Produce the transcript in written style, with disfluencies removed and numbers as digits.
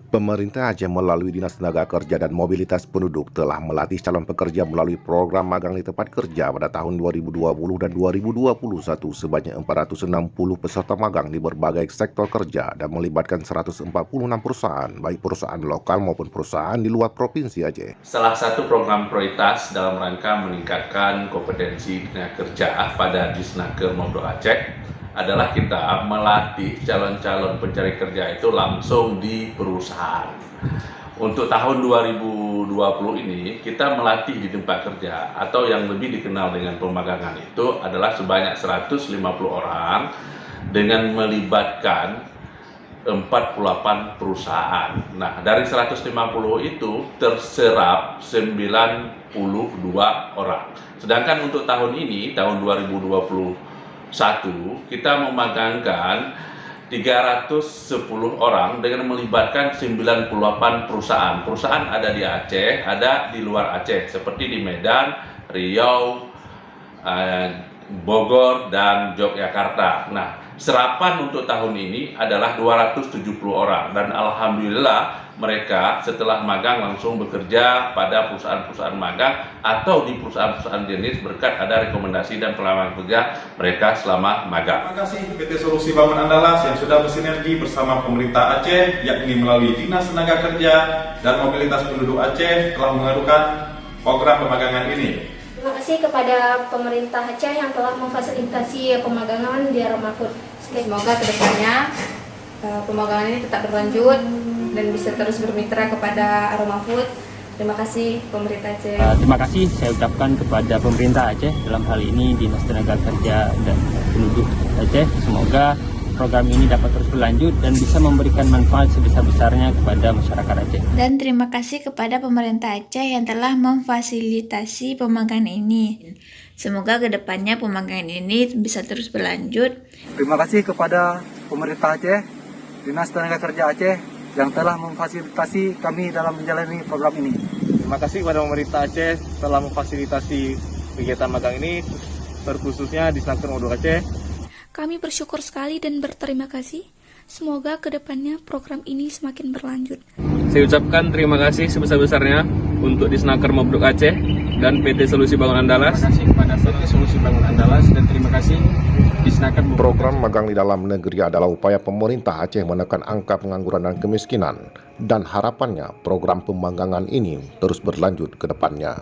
Pemerintah Aceh melalui Dinas Tenaga Kerja dan Mobilitas Penduduk telah melatih calon pekerja melalui program magang di tempat kerja pada tahun 2020 dan 2021 sebanyak 460 peserta magang di berbagai sektor kerja dan melibatkan 146 perusahaan, baik perusahaan lokal maupun perusahaan di luar Provinsi Aceh. Salah satu program prioritas dalam rangka meningkatkan kompetensi tenaga kerja pada Disnaker Mobdo Aceh adalah kita melatih calon-calon pencari kerja itu langsung di perusahaan. Untuk tahun 2020 ini kita melatih di tempat kerja atau yang lebih dikenal dengan pemagangan itu adalah sebanyak 150 orang dengan melibatkan 48 perusahaan. Nah, dari 150 itu terserap 92 orang. Sedangkan untuk tahun ini, tahun 2021, kita memagangkan 310 orang dengan melibatkan 98 perusahaan. Perusahaan ada di Aceh, ada di luar Aceh, seperti di Medan, Riau, Bogor, dan Yogyakarta. Nah, serapan untuk tahun ini adalah 270 orang, dan alhamdulillah mereka setelah magang langsung bekerja pada perusahaan-perusahaan magang atau di perusahaan-perusahaan jenis berkat ada rekomendasi dan pengalaman kerja mereka selama magang. Terima kasih PT Solusi Bangun Andalas yang sudah bersinergi bersama pemerintah Aceh, yakni melalui Dinas Tenaga Kerja dan Mobilitas Penduduk Aceh telah mengadukan program pemagangan ini. Terima kasih kepada pemerintah Aceh yang telah memfasilitasi pemagangan di Aroma Food. Semoga kedepannya pemagangan ini tetap berlanjut dan bisa terus bermitra kepada Aroma Food. Terima kasih pemerintah Aceh. Terima kasih saya ucapkan kepada pemerintah Aceh, dalam hal ini Dinas Tenaga Kerja dan Penduduk Aceh. Semoga program ini dapat terus berlanjut dan bisa memberikan manfaat sebesar-besarnya kepada masyarakat Aceh. Dan terima kasih kepada pemerintah Aceh yang telah memfasilitasi pemagangan ini. Semoga kedepannya pemagangan ini bisa terus berlanjut. Terima kasih kepada pemerintah Aceh, Dinas Tenaga Kerja Aceh yang telah memfasilitasi kami dalam menjalani program ini. Terima kasih kepada pemerintah Aceh telah memfasilitasi kegiatan magang ini, terkhususnya di Disnaker Mobdo Aceh. Kami bersyukur sekali dan berterima kasih. Semoga kedepannya program ini semakin berlanjut. Saya ucapkan terima kasih sebesar-besarnya untuk Disnaker Mobdo Aceh dan PT Solusi Bangun Andalas. Terima kasih kepada PT Solusi Bangun Andalas dan terima kasih Disnaker Mobdo Aceh. Program magang di dalam negeri adalah upaya pemerintah Aceh menekan angka pengangguran dan kemiskinan, dan harapannya program pemagangan ini terus berlanjut ke depannya.